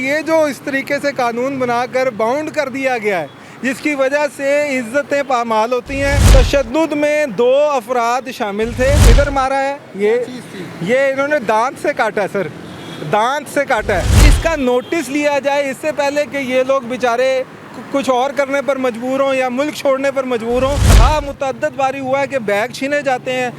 ये जो इस तरीके से कानून बनाकर बाउंड कर दिया गया है, जिसकी वजह से इज्जतें पामाल होती हैं। तशद्दुद में 2 अफराद शामिल थे। इधर मारा है, ये इन्होंने दांत से काटा है सर, दांत से काटा है। इसका नोटिस लिया जाए इससे पहले कि ये लोग बेचारे कुछ और करने पर मजबूर हों या मुल्क छोड़ने पर मजबूर हों। हाँ, मुतअद्दिद बारी हुआ है कि बैग छीने जाते हैं,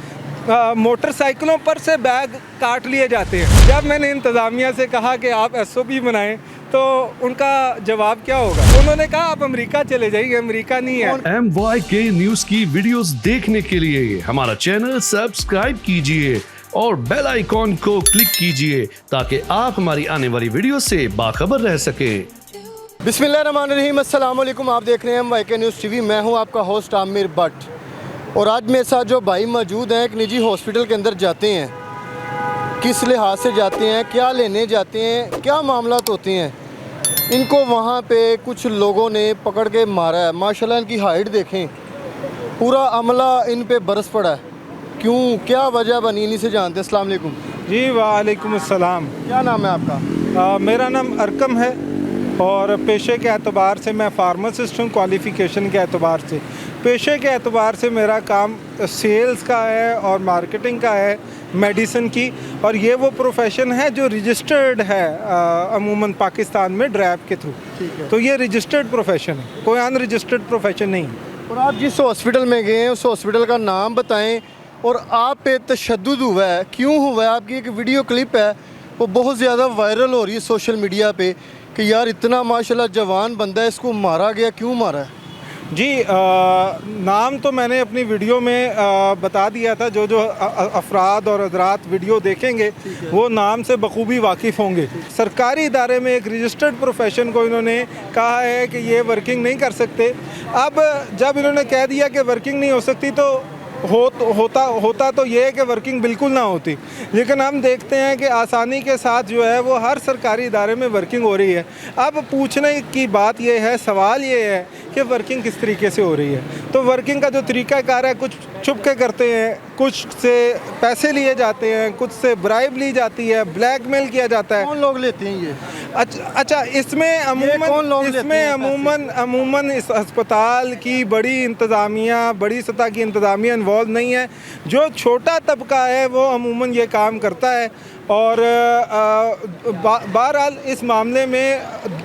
मोटरसाइकिलों पर से बैग काट लिए जाते हैं। जब मैंने इंतज़ामिया से कहा कि आप SOP बनाएं तो उनका जवाब क्या होगा? उन्होंने कहा आप अमेरिका चले जाइए, अमेरिका नहीं है। MYK न्यूज की वीडियोस देखने के लिए हमारा चैनल सब्सक्राइब कीजिए और बेल आइकॉन को क्लिक कीजिए ताकि आप हमारी आने वाली वीडियो से बाखबर रह सके। बिस्मिल्लाहिर्रहमानिर्रहीम, अस्सलाम वालेकुम। आप देख रहे हैं MYK न्यूज़ TV। मैं हूं आपका होस्ट आमिर भट्ट और आज मेरे साथ जो भाई मौजूद हैं, एक निजी हॉस्पिटल के अंदर जाते हैं। किस लिहाज से जाते हैं, क्या लेने जाते हैं, क्या मामलात होते हैं, इनको वहाँ पे कुछ लोगों ने पकड़ के मारा है। माशाल्लाह इनकी हाइट देखें, पूरा अमला इन पे बरस पड़ा है। क्यों, क्या वजह बनी, इन्हीं से जानते हैं। अस्सलाम वालेकुम जी। वालेकुम अस्सलाम। क्या नाम है आपका? मेरा नाम अरकम है और पेशे के एतबार से मैं फार्मासिस्ट हूँ। क्वालिफ़िकेशन के एतबार से, पेशे के एतबार से मेरा काम सेल्स का है और मार्केटिंग का है, मेडिसिन की। और ये वो प्रोफेशन है जो रजिस्टर्ड है अमूमन पाकिस्तान में ड्रैब के थ्रू। तो ये रजिस्टर्ड प्रोफेशन है, कोई अनरजिस्टर्ड प्रोफेशन नहीं है। और आप जिस हॉस्पिटल में गए हैं उस हॉस्पिटल का नाम बताएं और आप पे तशद्दुद हुआ है, क्यों हुआ है? आपकी एक वीडियो क्लिप है, वो बहुत ज़्यादा वायरल हो रही है सोशल मीडिया पे कि यार इतना माशाल्लाह जवान बंदा है, इसको मारा गया, क्यों मारा है? जी, नाम तो मैंने अपनी वीडियो में बता दिया था। जो अफराद और हज़रात वीडियो देखेंगे वो नाम से बखूबी वाकिफ़ होंगे। सरकारी इदारे में एक रजिस्टर्ड प्रोफेशन को इन्होंने कहा है कि ये वर्किंग नहीं कर सकते। अब जब इन्होंने कह दिया कि वर्किंग नहीं हो सकती तो होता तो ये है कि वर्किंग बिल्कुल ना होती। लेकिन हम देखते हैं कि आसानी के साथ जो है वो हर सरकारी इदारे में वर्किंग हो रही है। अब पूछने की बात ये है, सवाल ये है कि वर्किंग किस तरीके से हो रही है। तो वर्किंग का जो तरीक़ाकार है, कुछ छुप के करते हैं, कुछ से पैसे लिए जाते हैं, कुछ से ब्राइब ली जाती है, ब्लैकमेल किया जाता है। कौन लोग लेते हैं ये? अच्छा, इसमें अमूमन इस अस्पताल की बड़ी इंतज़ामिया, बड़ी सतह की इंतज़ामिया इन्वॉल्व नहीं है। जो छोटा तबका है वो अमूमन ये काम करता है। और बहरहाल इस मामले में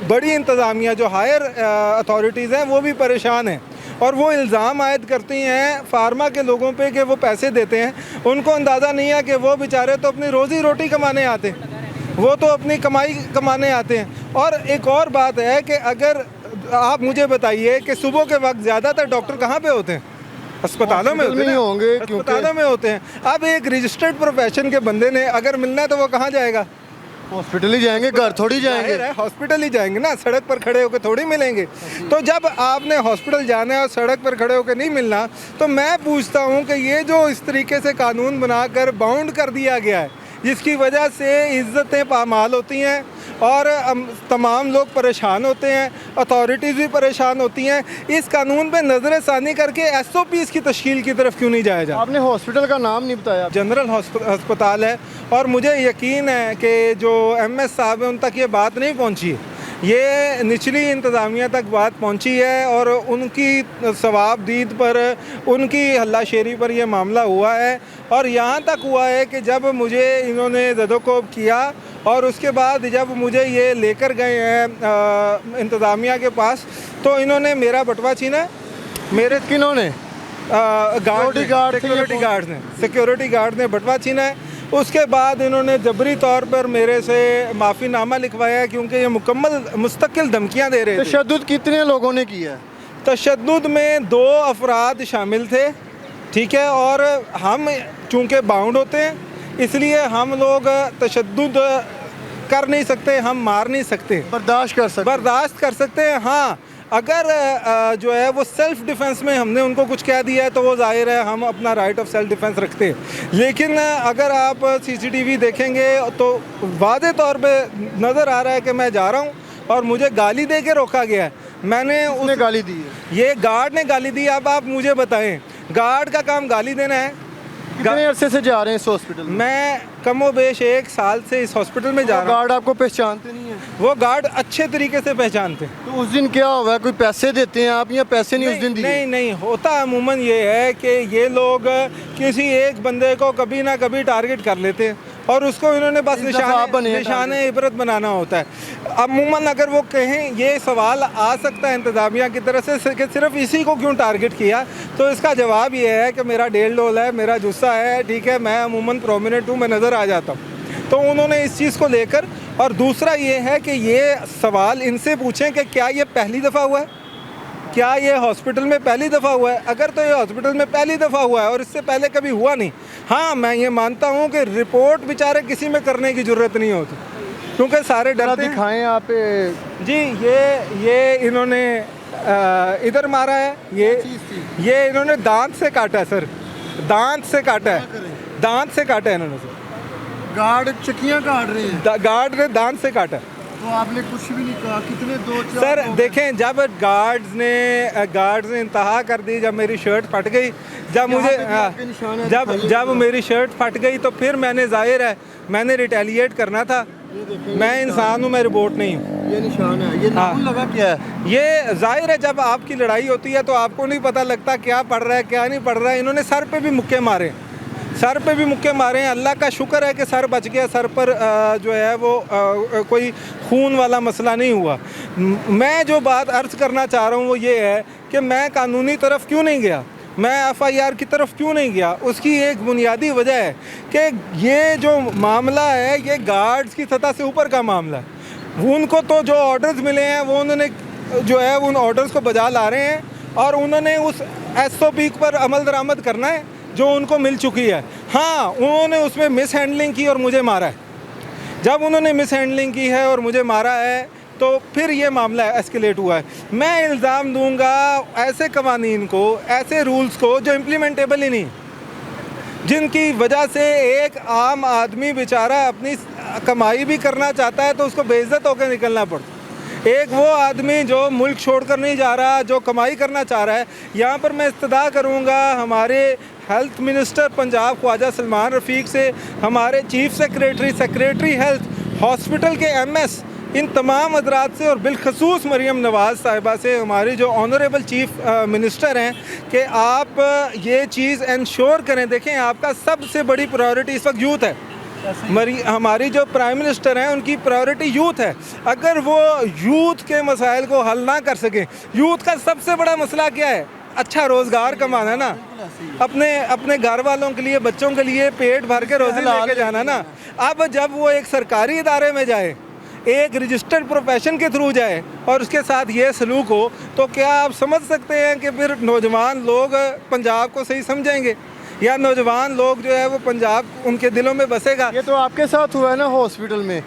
बड़ी इंतज़ामिया जो हायर अथॉरिटीज़ हैं वो भी परेशान हैं और वो इल्ज़ाम आयद करती हैं फार्मा के लोगों पे कि वो पैसे देते हैं। उनको अंदाज़ा नहीं है कि वो बेचारे तो अपनी रोज़ी रोटी कमाने आते हैं, वो तो अपनी कमाई कमाने आते हैं। और एक और बात है कि अगर आप मुझे बताइए कि सुबह के वक्त ज़्यादातर डॉक्टर कहाँ पे होते हैं? अस्पतालों में होंगे, अस्पतालों में होते हैं। अब एक रजिस्टर्ड प्रोफेशन के बंदे ने अगर मिलना है तो वो कहाँ जाएगा? हॉस्पिटल ही जाएंगे, घर थोड़ी जाएंगे। हॉस्पिटल ही जाएंगे ना, सड़क पर खड़े होकर थोड़ी मिलेंगे। तो जब आपने हॉस्पिटल जाना है और सड़क पर खड़े होकर नहीं मिलना, तो मैं पूछता हूँ कि ये जो इस तरीके से कानून बनाकर बाउंड कर दिया गया है, जिसकी वजह से इज्जतें पामाल होती हैं और तमाम लोग परेशान होते हैं, अथॉरिटीज़ भी परेशान होती हैं। इस कानून पे नज़र षानी करके SOPs की तश्कील की तरफ क्यों नहीं जाया जाता? आपने हॉस्पिटल का नाम नहीं बताया। जनरल अस्पताल है और मुझे यकीन है कि जो MS साहब हैं उन तक ये बात नहीं पहुंची है। ये निचली इंतज़ामिया तक बात पहुंची है और उनकी सवाबदीद पर, उनकी हल्लाशेरी पर यह मामला हुआ है। और यहाँ तक हुआ है कि जब मुझे इन्होंने ज़दोकोब किया और उसके बाद जब मुझे ये लेकर गए हैं इंतज़ामिया के पास, तो इन्होंने मेरा बटवा छीना। मेरे किन्होंने? सिक्योरिटी गार्ड ने बटवा छीना है। उसके बाद इन्होंने जबरी तौर पर मेरे से माफ़ीनामा लिखवाया है क्योंकि ये मुस्तकिल धमकियां दे रहे थे। तशद्दुद कितने लोगों ने किया है? तशद्दुद में 2 अफराद शामिल थे, ठीक है। और हम चूँकि बाउंड होते हैं इसलिए हम लोग तशद्दुद कर नहीं सकते, हम मार नहीं सकते, बर्दाश्त कर सकते हैं। हाँ, अगर जो है वो सेल्फ़ डिफेंस में हमने उनको कुछ कह दिया है तो वो ज़ाहिर है हम अपना राइट ऑफ सेल्फ़ डिफेंस रखते हैं। लेकिन अगर आप CCTV देखेंगे तो वाज़े तौर पे नज़र आ रहा है कि मैं जा रहा हूँ और मुझे गाली दे के रोका गया है। मैंने उसने गाली दी है? ये गार्ड ने गाली दी। अब आप मुझे बताएं, गार्ड का काम गाली देना है? कितने अरसे से जा रहे हैं इस हॉस्पिटल में? मैं कमोबेश 1 साल से इस हॉस्पिटल में जा रहा हूँ। गार्ड आपको पहचानते नहीं है? वो गार्ड अच्छे तरीके से पहचानते हैं। तो उस दिन क्या हुआ, कोई पैसे देते हैं आप या पैसे नहीं उस दिन दिए? नहीं नहीं, होता अमूमन ये है कि ये लोग किसी एक बंदे को कभी ना कभी टारगेट कर लेते हैं और उसको इन्होंने बस निशाने इबरत बनाना होता है। अमूमन अगर वो कहें, ये सवाल आ सकता है इंतज़ामिया की तरफ से कि सिर्फ इसी को क्यों टारगेट किया, तो इसका जवाब ये है कि मेरा डेढ़ डोल है, मेरा जुस्सा है, ठीक है, मैं अमूमन प्रोमिनेंट हूँ, मैं नज़र आ जाता हूँ। तो उन्होंने इस चीज़ को लेकर, और दूसरा ये है कि ये सवाल इनसे पूछें कि क्या ये पहली दफ़ा हुआ है, क्या ये हॉस्पिटल में पहली दफ़ा हुआ है। अगर तो ये हॉस्पिटल में पहली दफ़ा हुआ है और इससे पहले कभी हुआ नहीं, हाँ मैं ये मानता हूँ कि रिपोर्ट बेचारे किसी में करने की ज़रूरत नहीं होती, क्योंकि सारे डरते हैं। दिखाएं आप जी, ये इन्होंने इधर मारा है, ये इन्होंने दांत से काटा है सर, दांत से काटा है, दांत से काटा है इन्होंने सर। गार्ड चक्कियाँ काट रहे हैं, गार्ड ने दांत से काटा है। तो आपने कुछ भी नहीं कहा? कितने 2-4 सर देखें, जब गार्ड्स ने इंतहा कर दी, जब मेरी शर्ट फट गई, जब मुझे जब मेरी शर्ट फट गई, तो फिर मैंने, जाहिर है मैंने रिटेलिएट करना था। मैं इंसान हूँ, मैं रिपोर्ट नहीं हूँ। ये निशान है, ये नाम लगा क्या है? ये जाहिर है जब आपकी लड़ाई होती है तो आपको नहीं पता लगता क्या पड़ रहा है क्या नहीं पड़ रहा है। इन्होंने सर पे भी मुक्के मारे, सर पे भी मुक्के मारे हैं। अल्लाह का शुक्र है कि सर बच गया, सर पर जो है वो कोई खून वाला मसला नहीं हुआ। मैं जो बात अर्ज़ करना चाह रहा हूँ वो ये है कि मैं कानूनी तरफ क्यों नहीं गया, मैं FIR की तरफ क्यों नहीं गया। उसकी एक बुनियादी वजह है कि ये जो मामला है ये गार्ड्स की सतह से ऊपर का मामला है। उनको तो जो ऑर्डर्स मिले हैं वो उन्होंने जो है उन ऑर्डर्स को बजा ला रहे हैं और उन्होंने उस SOP पर अमल दरामद करना है जो उनको मिल चुकी है। हाँ, उन्होंने उसमें मिस हैंडलिंग की और मुझे मारा है। जब उन्होंने मिस हैंडलिंग की है और मुझे मारा है तो फिर ये मामला एस्केलेट हुआ है। मैं इल्ज़ाम दूंगा ऐसे कवानीन को, ऐसे रूल्स को जो इम्प्लीमेंटेबल ही नहीं, जिनकी वजह से एक आम आदमी बेचारा अपनी कमाई भी करना चाहता है तो उसको बेइज्जत होकर निकलना पड़ता। एक वो आदमी जो मुल्क छोड़कर नहीं जा रहा, जो कमाई करना चाह रहा है। यहाँ पर मैं इस्तदा करूँगा हमारे हेल्थ मिनिस्टर पंजाब ख्वाजा सलमान रफ़ीक से, हमारे चीफ सेक्रेटरी हेल्थ, हॉस्पिटल के MS, इन तमाम हजरात से और बिलखसूस मरियम नवाज़ साहिबा से, हमारी जो ऑनरेबल चीफ मिनिस्टर हैं, कि आप ये चीज़ इंश्योर करें। देखें, आपका सबसे बड़ी प्रायोरिटी इस वक्त यूथ है। हमारी जो प्राइम मिनिस्टर हैं उनकी प्रायोरिटी यूथ है। अगर वो यूथ के मसाइल को हल ना कर सकें, यूथ का सबसे बड़ा मसला क्या है? अच्छा रोज़गार कमाना ना, अपने घर वालों के लिए, बच्चों के लिए पेट भर के रोज़ी लेके जाना ना। अब जब वो एक सरकारी इदारे में जाए, एक रजिस्टर्ड प्रोफेशन के थ्रू जाए और उसके साथ ये सलूक हो, तो क्या आप समझ सकते हैं कि फिर नौजवान लोग पंजाब को सही समझेंगे या नौजवान लोग जो है वो पंजाब उनके दिलों में बसेगा? ये तो आपके साथ हुआ है ना हॉस्पिटल में,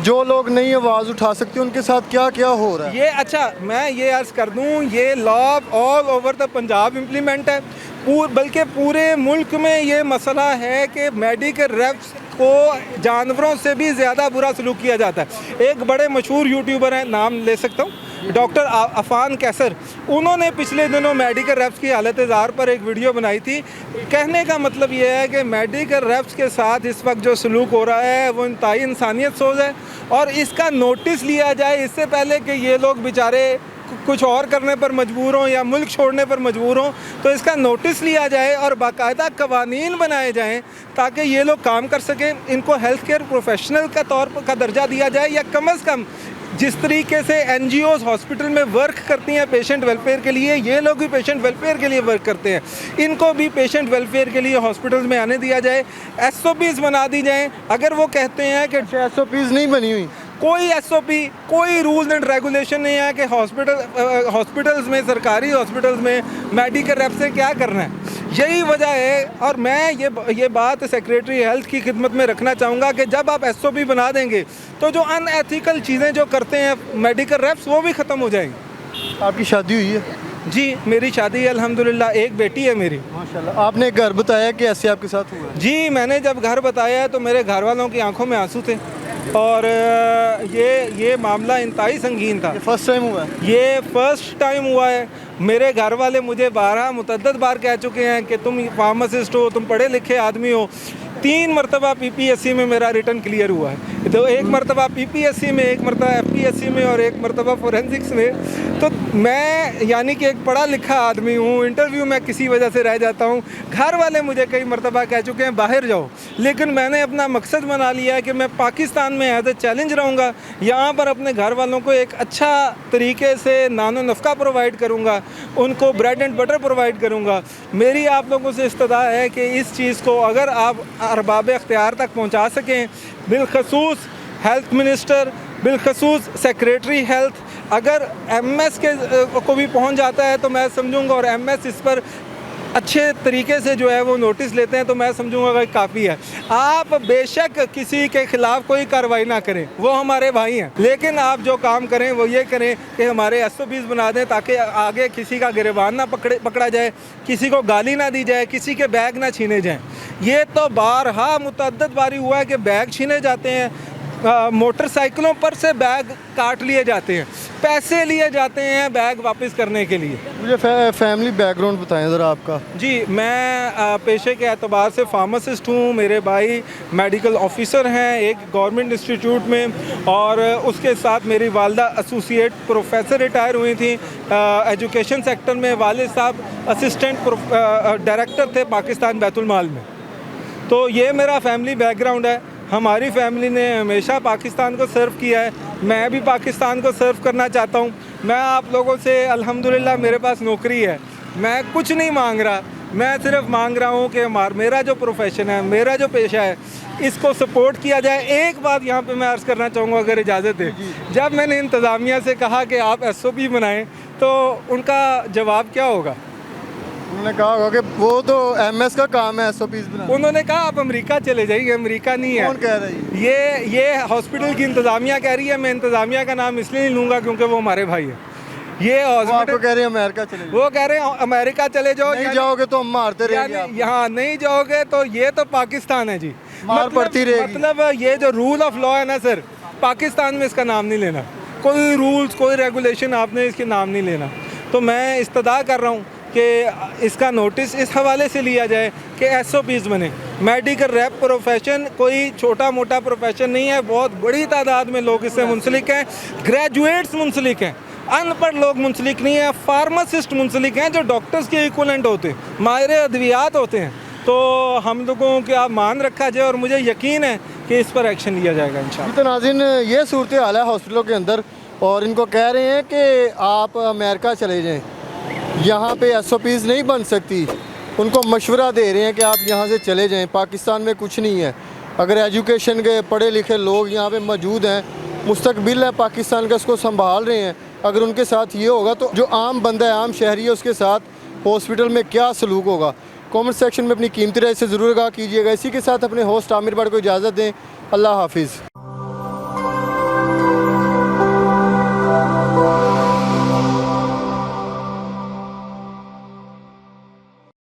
जो लोग नहीं आवाज़ उठा सकते उनके साथ क्या क्या हो रहा है? ये अच्छा, मैं ये अर्ज़ कर दूं, ये law all over the Punjab implement है, बल्कि पूरे मुल्क में ये मसला है कि मेडिकल रेप्स को जानवरों से भी ज़्यादा बुरा सलूक किया जाता है। एक बड़े मशहूर यूट्यूबर हैं, नाम ले सकता हूँ, डॉक्टर अफान कैसर, उन्होंने पिछले दिनों मेडिकल रेप्स की हालत ज़ार पर एक वीडियो बनाई थी। कहने का मतलब ये है कि मेडिकल रेप्स के साथ इस वक्त जो सलूक हो रहा है वो इंतहाई इंसानियत सोज है और इसका नोटिस लिया जाए इससे पहले कि ये लोग बेचारे कुछ और करने पर मजबूर हों या मुल्क छोड़ने पर मजबूर हों। तो इसका नोटिस लिया जाए और बाकायदा कवानीन बनाए जाएं ताकि ये लोग काम कर सकें, इनको हेल्थ केयर प्रोफेशनल का तौर पर का दर्जा दिया जाए, या कम अज़ कम जिस तरीके से NGOs हॉस्पिटल में वर्क करती हैं पेशेंट वेलफेयर के लिए, ये लोग भी पेशेंट वेलफेयर के लिए वर्क करते हैं, इनको भी पेशेंट वेलफेयर के लिए हॉस्पिटल्स में आने दिया जाए। SOPs बना दी जाएं। अगर वो कहते हैं कि SOPs नहीं बनी हुई, कोई SOP, कोई रूल्स एंड रेगुलेशन नहीं है कि हॉस्पिटल्स में, सरकारी हॉस्पिटल्स में मेडिकल रेप से क्या करना है। यही वजह है और मैं ये बात सेक्रेटरी हेल्थ की खिदमत में रखना चाहूँगा कि जब आप SOP बना देंगे तो जो अनएथिकल चीज़ें जो करते हैं मेडिकल रेप्स वो भी ख़त्म हो जाएंगी। आपकी शादी हुई है? जी, मेरी शादी है अल्हम्दुलिल्लाह, एक बेटी है मेरी। माशाल्लाह। आपने घर बताया कि ऐसे आपके साथ हुआ है? जी, मैंने जब घर बताया तो मेरे घर वालों की आंखों में आंसू थे। और ये मामला इंतहाई संगीन था। फर्स्ट टाइम हुआ है? ये फर्स्ट टाइम हुआ है। मेरे घर वाले मुझे 12 मुतअद्दिद बार कह चुके हैं कि तुम फार्मासिस्ट हो, तुम पढ़े लिखे आदमी हो। 3 मरतबा PPSC में मेरा रिटर्न क्लियर हुआ है। तो एक मरतबा PPSC में, एक मरतबा FPSC में और एक मरतबा फोरेंसिक्स में। तो मैं यानी कि एक पढ़ा लिखा आदमी हूँ, इंटरव्यू में किसी वजह से रह जाता हूँ। घर वाले मुझे कई मरतबा कह चुके हैं बाहर जाओ, लेकिन मैंने अपना मकसद बना लिया है कि मैं पाकिस्तान में एज ए चैलेंज रहूँगा। यहाँ पर अपने घर वालों को एक अच्छा तरीके से नानो नफ़का प्रोवाइड करूँगा, उनको ब्रेड एंड बटर प्रोवाइड करूँगा। मेरी आप लोगों से इस्तदा है कि इस चीज़ को अगर आप अरबाब अख्तियार तक पहुँचा सकें, बिलखसूस हेल्थ मिनिस्टर, बिलखसूस सेक्रेटरी हेल्थ, अगर MS को भी पहुँच जाता है तो मैं समझूँगा, और MS इस पर अच्छे तरीके से जो है वो नोटिस लेते हैं, तो मैं समझूंगा कि काफ़ी है। आप बेशक किसी के ख़िलाफ़ कोई कार्रवाई ना करें, वो हमारे भाई हैं, लेकिन आप जो काम करें वो ये करें कि हमारे SOPs बना दें ताकि आगे किसी का गिरबान ना पकड़ा जाए, किसी को गाली ना दी जाए, किसी के बैग ना छीने जाएँ। ये तो बारहा मुतअद्दिद बारी हुआ है कि बैग छीने जाते हैं, मोटरसाइकिलों पर से बैग काट लिए जाते हैं, पैसे लिए जाते हैं बैग वापस करने के लिए। मुझे फैमिली बैकग्राउंड बताएं ज़रा आपका। जी, मैं पेशे के एतबार से फार्मासिस्ट हूँ। मेरे भाई मेडिकल ऑफिसर हैं एक गवर्नमेंट इंस्टीट्यूट में, और उसके साथ मेरी वालदा एसोसिएट प्रोफेसर रिटायर हुई थी एजुकेशन सेक्टर में। वालिद साहब असिस्टेंट डायरेक्टर थे पाकिस्तान बैतुल माल में। तो ये मेरा फैमिली बैकग्राउंड है। हमारी फैमिली ने हमेशा पाकिस्तान को सर्व किया है, मैं भी पाकिस्तान को सर्व करना चाहता हूँ। मैं आप लोगों से अल्हम्दुलिल्लाह मेरे पास नौकरी है, मैं कुछ नहीं मांग रहा, मैं सिर्फ मांग रहा हूँ कि मेरा जो प्रोफेशन है, मेरा जो पेशा है, इसको सपोर्ट किया जाए। एक बात यहाँ पे मैं अर्ज़ करना चाहूँगा अगर इजाज़त है। जब मैंने इंतज़ामिया से कहा कि आप SOP बनाएं, तो उनका जवाब क्या होगा? उन्होंने कहा होगा कि वो तो MS का काम है SOPs बनाना। उन्होंने कहा आप अमेरिका चले जाइए। अमेरिका नहीं है। कौन कह रहा है? ये हॉस्पिटल की इंतज़ामिया कह रही है। मैं इंतज़ामिया का नाम इसलिए नहीं लूँगा क्योंकि वो हमारे भाई है। ये आपको कह रहे हैं अमेरिका चले जाओ। वो कह रहे हैं अमेरिका चले जाओ, नहीं जाओगे तो हम मारते रहेंगे। यहाँ नहीं जाओगे तो ये तो पाकिस्तान है जी, मार पड़ती रहेगी। मतलब ये जो रूल ऑफ लॉ है ना सर, पाकिस्तान में इसका नाम नहीं लेना। कोई रूल्स, कोई रेगुलेशन आपने इसके नाम नहीं लेना। तो मैं इस्तदा कर रहा हूँ कि इसका नोटिस इस हवाले से लिया जाए कि SOPs बने। मेडिकल रैप प्रोफेशन कोई छोटा मोटा प्रोफेशन नहीं है, बहुत बड़ी तादाद में लोग इससे मुंसलिक हैं। ग्रेजुएट्स मुंसलिक हैं, अनपढ़ लोग मुंसलिक नहीं है। फार्मासिस्ट मुंसलिक हैं जो डॉक्टर्स के इक्वलेंट होते हैं, माहिर अद्वियात होते हैं। तो हम लोगों के आप मान रखा जाए, और मुझे यकीन है कि इस पर एक्शन लिया जाएगा इंशाअल्लाह। तो नाज़रीन, ये सूरत हाल है हॉस्पिटलों के अंदर, और इनको कह रहे हैं कि आप अमेरिका चले जाएँ, यहाँ पे SOPs नहीं बन सकती। उनको मशवरा दे रहे हैं कि आप यहाँ से चले जाएं, पाकिस्तान में कुछ नहीं है। अगर एजुकेशन के पढ़े लिखे लोग यहाँ पे मौजूद हैं, मुस्तकबिल है पाकिस्तान का, उसको संभाल रहे हैं, अगर उनके साथ ये होगा तो जो आम बंदा है, आम शहरी है, उसके साथ हॉस्पिटल में क्या सलूक होगा? कमेंट सेक्शन में अपनी कीमती राय से ज़रूर आगाह कीजिएगा। इसी के साथ अपने होस्ट आमिर बट को इजाज़त दें। अल्लाह हाफिज़।